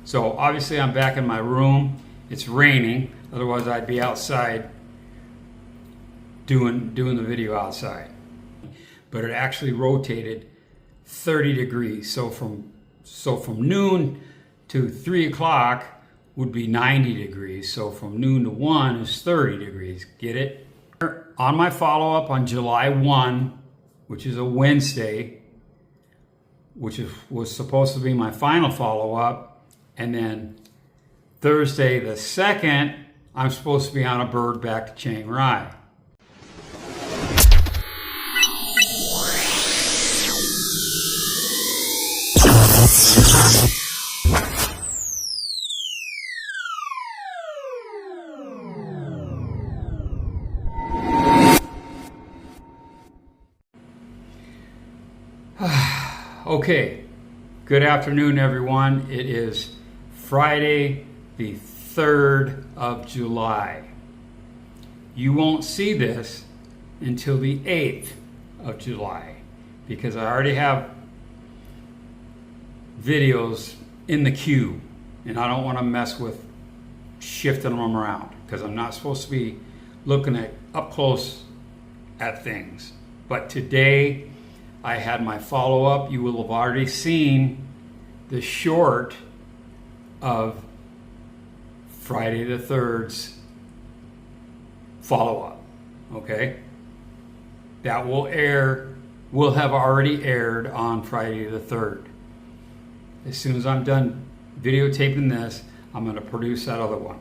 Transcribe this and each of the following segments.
So obviously I'm back in my room. It's raining, otherwise I'd be outside doing the video outside. But it actually rotated 30 degrees. So from noon to 3 o'clock would be 90 degrees. So from noon to 1 is 30 degrees. Get it? On my follow-up on July 1, which is a Wednesday, was supposed to be my final follow-up, and then Thursday the 2nd, I'm supposed to be on a bird back to Chiang Rai. Okay, good afternoon everyone. It is Friday the 3rd of July. You won't see this until the 8th of July because I already have videos in the queue and I don't want to mess with shifting them around because I'm not supposed to be looking at up close at things. But today I had my follow-up. You will have already seen the short of Friday the 3rd's follow-up, okay? That will have already aired on Friday the 3rd. As soon as I'm done videotaping this, I'm gonna produce that other one,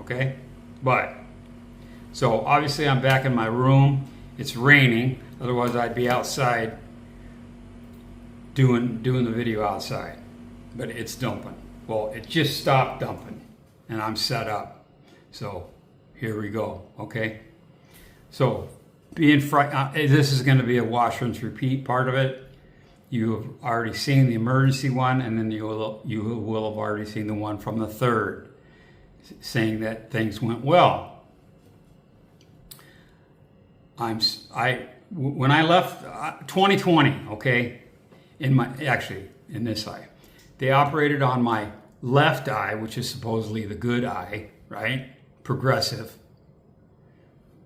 okay? So obviously I'm back in my room. It's raining, otherwise I'd be outside doing the video outside. But it's dumping. Well, it just stopped dumping and I'm set up. So here we go, okay? So this is gonna be a wash, rinse, repeat part of it. You have already seen the emergency one, and then you will have already seen the one from the 3rd saying that things went well. When I left 2020, okay, in this eye, they operated on my left eye, which is supposedly the good eye, right? Progressive,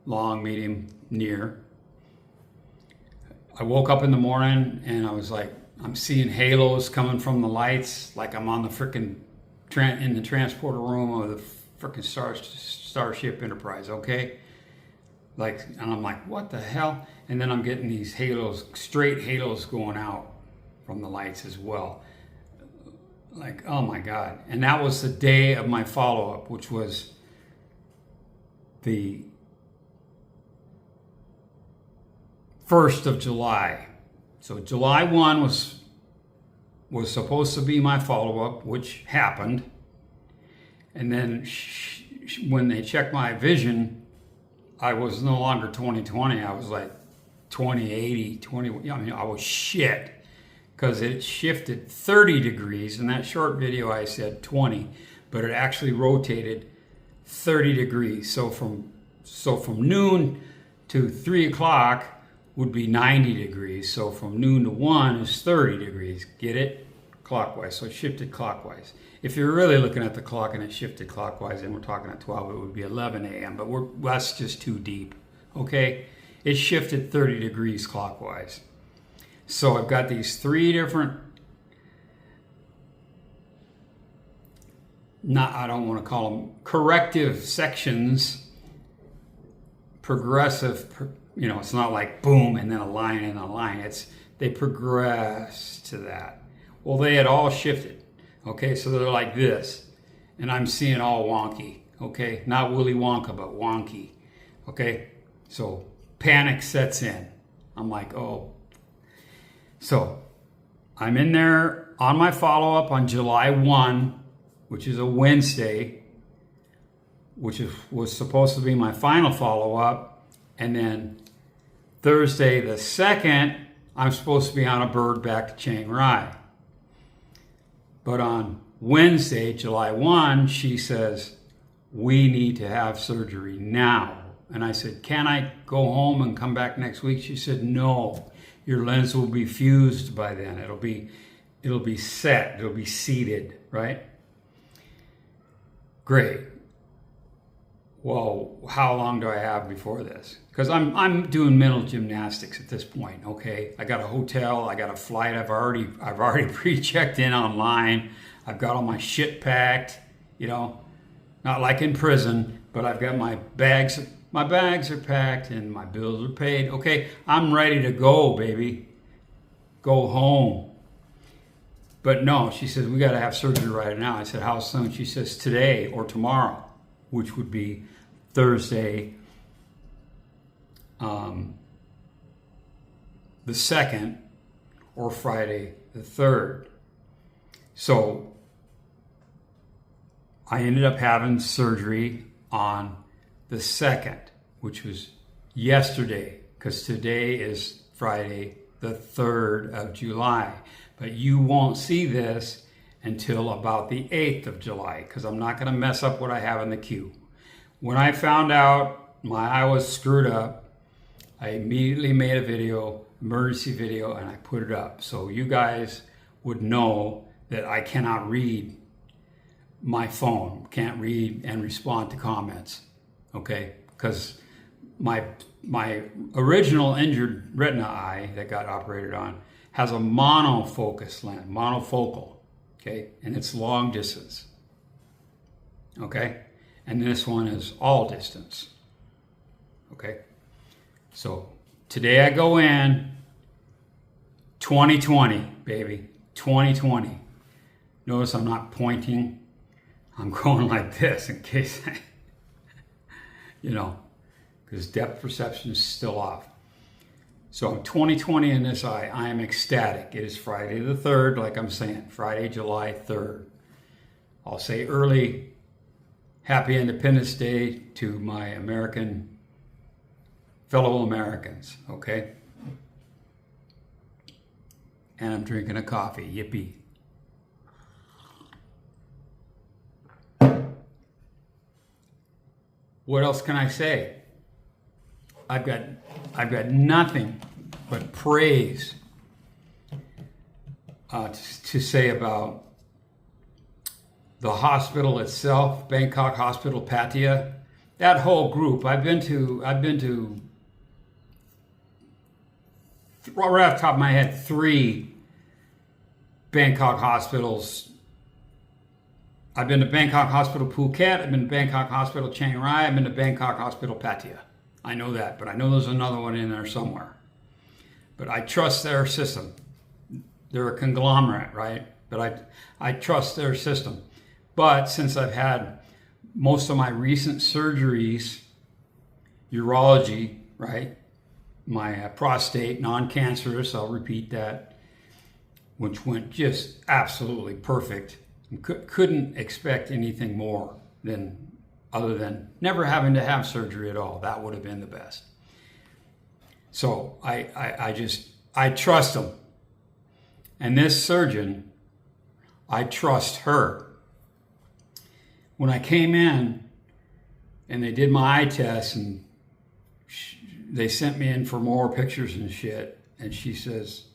long, medium, near. I woke up in the morning and I was like, I'm seeing halos coming from the lights, like I'm on the frickin' in the transporter room of the frickin' Starship Enterprise, okay? Like, and I'm like, what the hell? And then I'm getting these halos, straight halos going out from the lights as well. Like, oh my God. And that was the day of my follow-up, which was the 1st of July. So July 1 was supposed to be my follow-up, which happened. And then when they checked my vision, I was no longer 20/20. I was like 20/80, I mean, I was shit because it shifted 30 degrees. In that short video, I said 20, but it actually rotated 30 degrees. So from noon to 3 o'clock would be 90 degrees. So from noon to 1 is 30 degrees. Get it? Clockwise. So it shifted clockwise. If you're really looking at the clock and it shifted clockwise and we're talking at 12, it would be 11 a.m. But that's just too deep. Okay? It shifted 30 degrees clockwise. So I've got these 3 different, I don't want to call them corrective sections, progressive, you know, it's not like boom and then a line and a line. They progress to that. Well, they had all shifted. Okay, so they're like this. And I'm seeing all wonky. Okay, not Willy Wonka, but wonky. Okay, so panic sets in. I'm like, oh. So I'm in there on my follow-up on July 1, which is a Wednesday, was supposed to be my final follow-up. And then Thursday the 2nd, I'm supposed to be on a bird back to Chiang Rai. But on Wednesday, July 1, she says, we need to have surgery now. And I said, can I go home and come back next week? She said, no, your lens will be fused by then. It'll be set, it'll be seated, right? Great. Well, how long do I have before this? Because I'm doing mental gymnastics at this point. Okay, I got a hotel, I got a flight. I've already pre-checked in online. I've got all my shit packed. You know, not like in prison, but I've got my bags. My bags are packed and my bills are paid. Okay, I'm ready to go, baby. Go home. But no, she says, we got to have surgery right now. I said, how soon? She says, today or tomorrow, which would be Thursday, the 2nd, or Friday, the 3rd. So I ended up having surgery on the 2nd, which was yesterday, because today is Friday, the 3rd of July. But you won't see this until about the 8th of July, because I'm not going to mess up what I have in the queue. When I found out my eye was screwed up, I immediately made a video, emergency video, and I put it up. So you guys would know that I cannot read my phone, can't read and respond to comments, okay? Because my original injured retina eye that got operated on has a monofocus lens, monofocal, okay? And it's long distance, okay? And this one is all distance, okay? So today I go in, 2020, baby, 2020. Notice I'm not pointing. I'm going like this in case I, because depth perception is still off. So I'm 2020 in this eye. I am ecstatic. It is Friday the 3rd, like I'm saying, Friday, July 3rd. I'll say early Happy Independence Day to my fellow Americans, okay? And I'm drinking a coffee, yippee. What else can I say? I've got nothing but praise to say about the hospital itself, Bangkok Hospital, Pattaya. That whole group. I've been to right off the top of my head, 3 Bangkok hospitals. I've been to Bangkok Hospital Phuket, I've been to Bangkok Hospital Chiang Rai, I've been to Bangkok Hospital Pattaya. I know that, but I know there's another one in there somewhere. But I trust their system. They're a conglomerate, right? But I trust their system. But since I've had most of my recent surgeries, urology, right? My prostate, non-cancerous, I'll repeat that, which went just absolutely perfect. Couldn't expect anything more other than never having to have surgery at all. That would have been the best. So I trust them. And this surgeon, I trust her. When I came in and they did my eye test and they sent me in for more pictures and shit, and she says,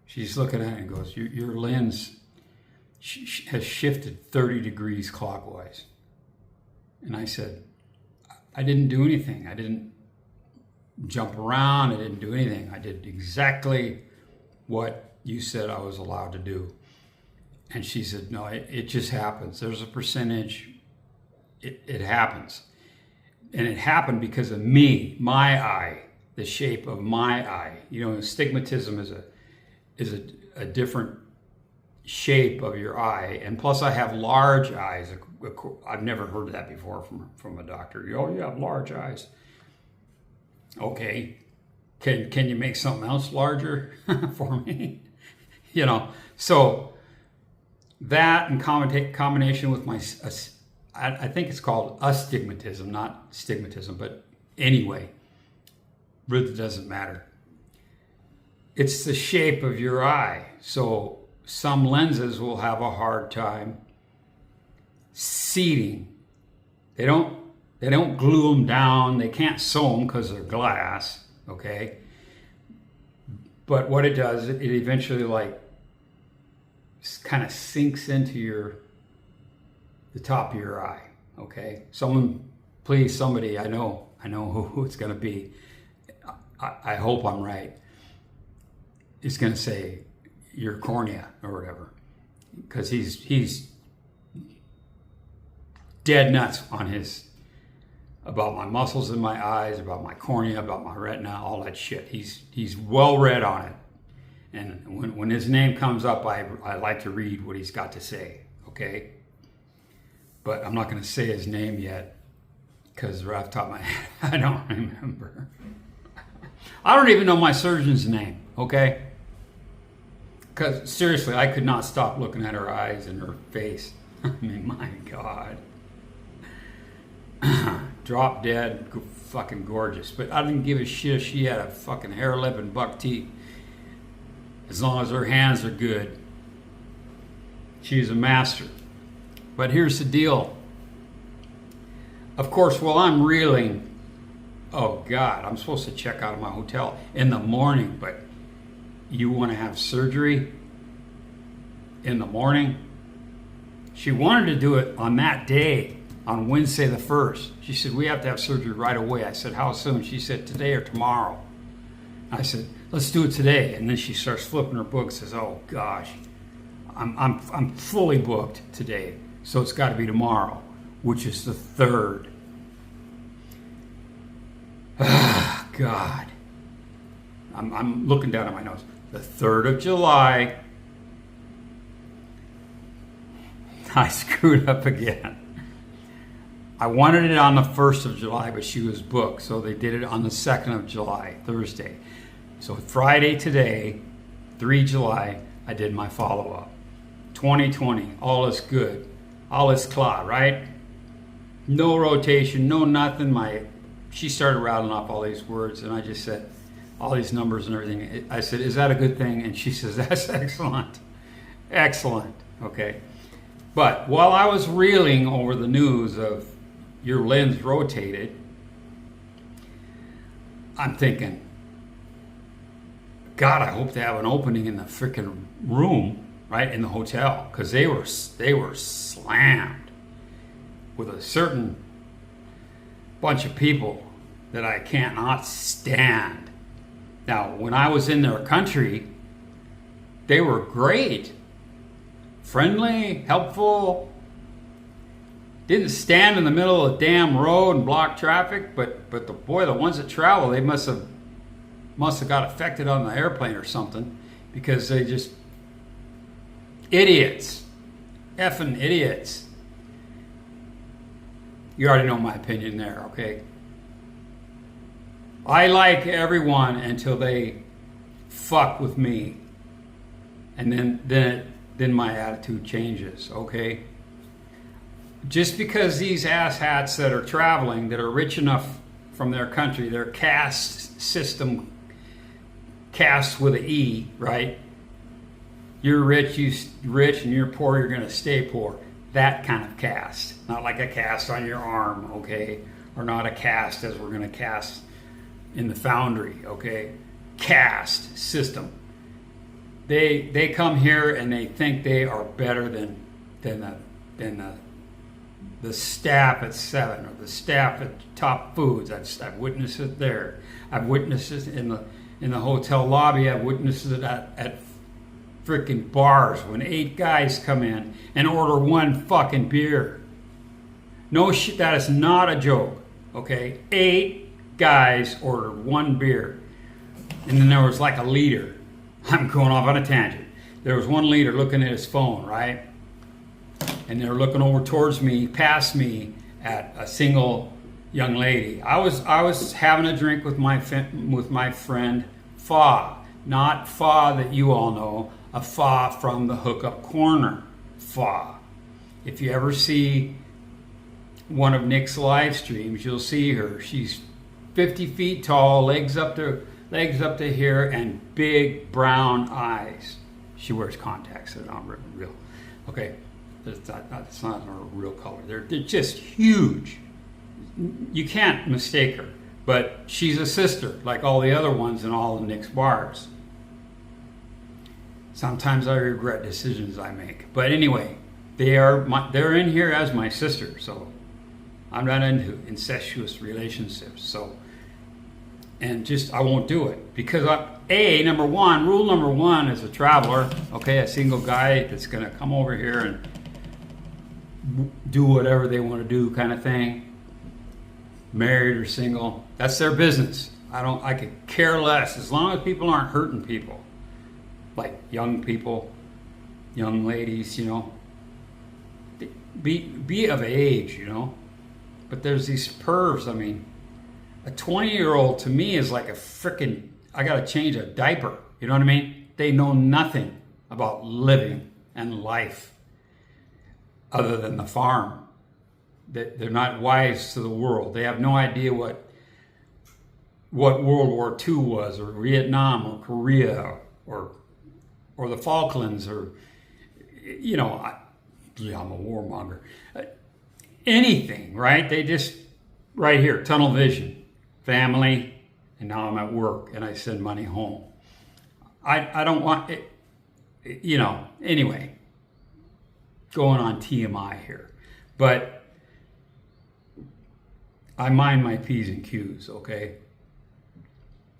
she's looking at it and goes, your lens has shifted 30 degrees clockwise. And I said, I didn't do anything. I didn't jump around. I didn't do anything. I did exactly what you said I was allowed to do. And she said, no, it just happens. There's a percentage. It happens. And it happened because of me, my eye, the shape of my eye. Astigmatism is a different shape of your eye, and plus I have large eyes. I've never heard that before from a doctor. Oh, you have large eyes. Okay, can you make something else larger for me? So that in combination with my, I think it's called astigmatism, not stigmatism, but anyway, really doesn't matter. It's the shape of your eye. So some lenses will have a hard time seating. They don't glue them down. They can't sew them because they're glass, okay? But what it does, it eventually kind of sinks into the top of your eye, Okay, someone, please, somebody, I know who it's going to be. I hope I'm right. It's going to say your cornea or whatever, because he's dead nuts on his, about my muscles in my eyes, about my cornea, about my retina, all that shit. He's well read on it, and when his name comes up, I like to read what he's got to say. Okay, but I'm not going to say his name yet because right off the top of my head, I don't remember. I don't even know my surgeon's name. Okay, because seriously, I could not stop looking at her eyes and her face. I mean, my God. Drop dead, fucking gorgeous. But I didn't give a shit if she had a fucking hair lip and buck teeth. As long as her hands are good. She's a master. But here's the deal. Of course, while I'm reeling, oh God, I'm supposed to check out of my hotel in the morning, but you want to have surgery in the morning? She wanted to do it on that day, on Wednesday the 1st. She said, we have to have surgery right away. I said, how soon? She said, today or tomorrow. I said, let's do it today. And then she starts flipping her book, says, oh gosh, I'm fully booked today, so it's got to be tomorrow, which is the 3rd. Ah, God. I'm looking down at my notes. The 3rd of July. I screwed up again. I wanted it on the 1st of July, but she was booked, so they did it on the 2nd of July, Thursday. So Friday today, 3 July, I did my follow-up. 2020, all is good. All is klar, right? No rotation, no nothing. She started rattling off all these words, and I just said, all these numbers and everything. I said, is that a good thing? And she says, that's excellent. Excellent, okay. But while I was reeling over the news of your lens rotated, I'm thinking, God, I hope they have an opening in the freaking room, right, in the hotel, because they were slammed with a certain bunch of people that I can't not stand. Now, when I was in their country, they were great, friendly, helpful. Didn't stand in the middle of the damn road and block traffic, but the ones that travel, they must have got affected on the airplane or something, because they just idiots, effing idiots. You already know my opinion there, okay? I like everyone until they fuck with me, and then my attitude changes, okay? Just because these asshats that are traveling, that are rich enough from their country, their caste system, caste with an E, right? You're rich, and you're poor, you're going to stay poor. That kind of caste. Not like a cast on your arm, okay? Or not a cast as we're going to cast in the foundry, okay? Caste system. They come here and they think they are better than the staff at 7 or the staff at Top Foods. I've witnessed it there. I've witnessed it in the hotel lobby. I've witnessed it at freaking bars when 8 guys come in and order one fucking beer. No shit, that is not a joke. Okay, 8 guys ordered one beer, and then there was like a leader. I'm going off on a tangent. There was one leader looking at his phone, right? And they were looking over towards me, past me, at a single young lady. I was having a drink with my friend Fa, not Fa that you all know, a Fa from the Hookup Corner, Fa. If you ever see one of Nick's live streams, you'll see her. She's 50 feet tall, legs up to here, and big brown eyes. She wears contacts. They're not real. Okay, it's not her real color. They're just huge. You can't mistake her. But she's a sister, like all the other ones in all of Nick's bars. Sometimes I regret decisions I make. But anyway, they're in here as my sister. So I'm not into incestuous relationships. So, and just, I won't do it. Because number one, rule number one as a traveler, okay, a single guy that's going to come over here and do whatever they want to do kind of thing, married or single, that's their business. I could care less as long as people aren't hurting people. Like young people, young ladies, you know, be of age, you know. But there's these pervs. I mean, a 20-year-old to me is like a freaking, I got to change a diaper. You know what I mean? They know nothing about living and life other than the farm. They're not wise to the world. They have no idea what World War II was, or Vietnam, or Korea, or the Falklands, or, you know, I'm a warmonger. Anything, right? They just, right here, tunnel vision, family, and now I'm at work, and I send money home. I don't want it, you know, anyway, going on TMI here. But I mind my P's and Q's, okay?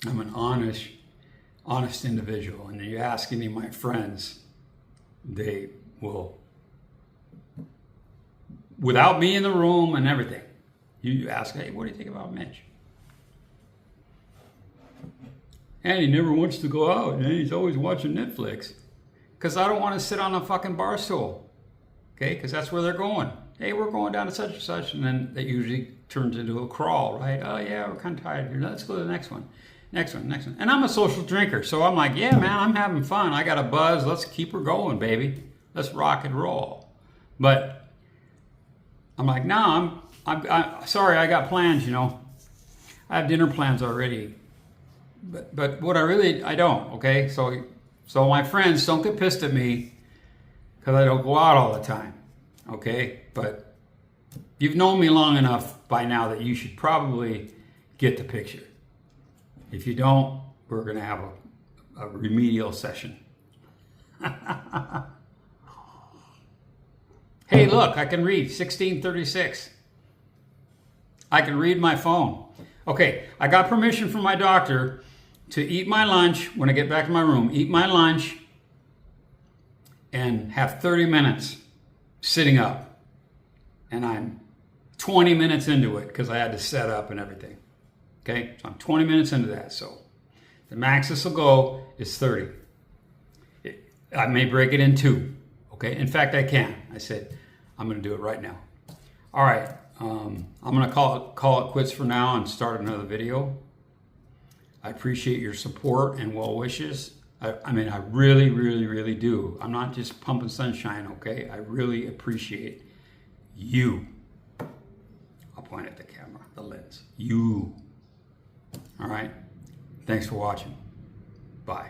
I'm an honest individual, and you ask any of my friends, they will, without me in the room and everything, you ask, hey, what do you think about Mitch? And he never wants to go out, and he's always watching Netflix. Because I don't want to sit on a fucking bar stool, okay? Because that's where they're going. Hey, we're going down to such and such, and then that usually turns into a crawl, right? Oh yeah, we're kind of tired here. Let's go to the next one. Next one. And I'm a social drinker, so I'm like, yeah, man, I'm having fun. I got a buzz. Let's keep her going, baby. Let's rock and roll. But I'm like, no, I'm sorry, I got plans, you know. I have dinner plans already. But what I don't, okay? So my friends, don't get pissed at me because I don't go out all the time, okay? But you've known me long enough by now that you should probably get the picture. If you don't, we're going to have a remedial session. Hey, look, I can read 1636. I can read my phone. Okay, I got permission from my doctor to eat my lunch when I get back to my room, eat my lunch, and have 30 minutes sitting up. And I'm 20 minutes into it because I had to set up and everything. Okay, so I'm 20 minutes into that. So the max this will go is 30. I may break it in two. Okay, in fact, I can. I said, I'm going to do it right now. All right, I'm going to call it quits for now and start another video. I appreciate your support and well wishes. I mean, I really, really, really do. I'm not just pumping sunshine, okay? I really appreciate you. I'll point at the camera, the lens. You. All right. Thanks for watching. Bye.